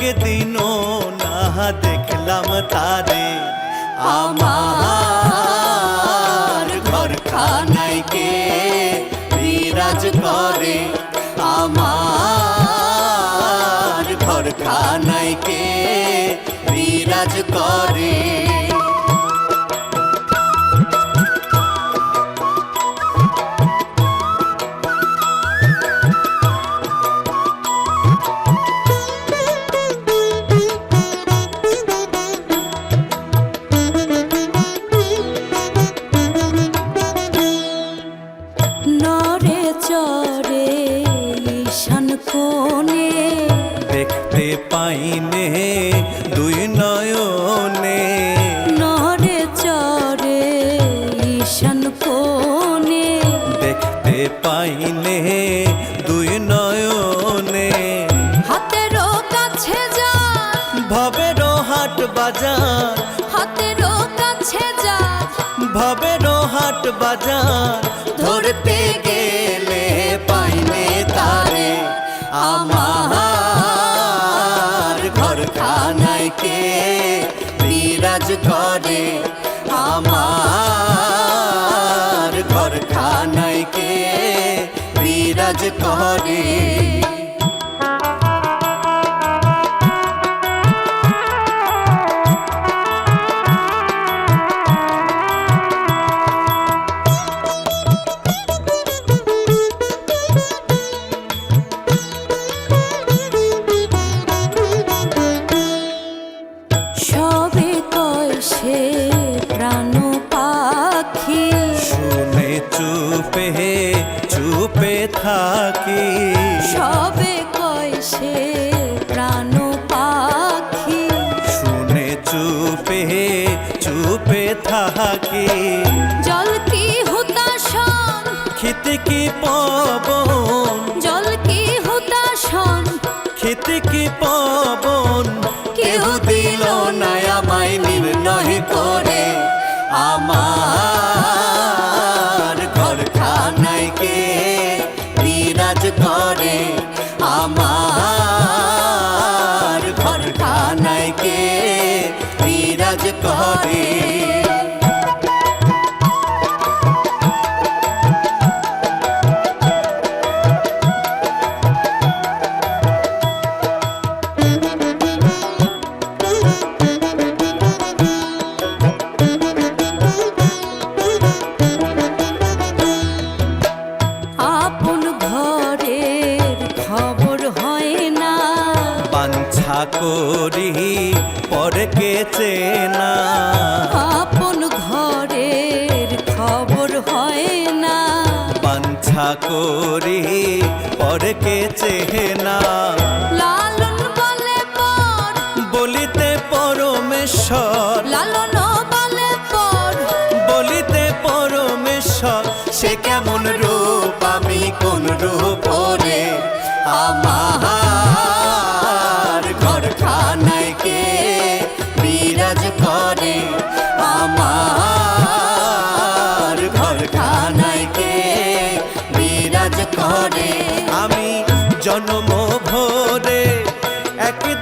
একদিনও না দেখলাম তারে। আমার ঘরখানায় কে বিরাজ করে, আমার ঘরখানায় কে বিরাজ করে। নরে চরে ঈশান কোণে, দেখতে পাইনে দুই নয়নে। নরে চরে ঈশান কোণে, দেখতে পাইনে দুই নয়নে। হাতেরও কাছে যা ভবেরও হাট বাজার, হাতেরও কাছে যা ভবেরও হাট বাজার। ধরতে গেলে পাইনে তারে, আমার ঘরখানায় কে বিরাজ করে, আমার ঘরখানায় কে বিরাজ করে। সবে কয় সে প্রাণ পাখি, শুনে চুপে চুপে থাকি। সবে কয় সে প্রাণ পাখি, শুনে চুপে চুপে থাকি। জল কি হুতাশন, খেতে কি পবন, জল কি হুতাশন, খেতে কি পবন। কেউ দিল না আমায় নির্ণয় করে, আমার ঘরখানায় কে বিরাজ করে, আমার ঘরখানায় কে বিরাজ করে। আপন ঘরের খবর হয় না, বাঞ্ছা করি পরকে চেনা। আপন ঘরের খবর হয় না, বাঞ্ছা করি পরকে চেনা। লালন বলে পর, বলিতে পরমেশ্বর, লালন বলে পর, বলিতে পরমেশ্বর। সে কেমন রূপ আমি কোন রূপ রে, আমার ঘরখানায় কে বিরাজ করে, আমার ঘরখানায় কে বিরাজ করে। আমি জন্ম ভোরে একদিন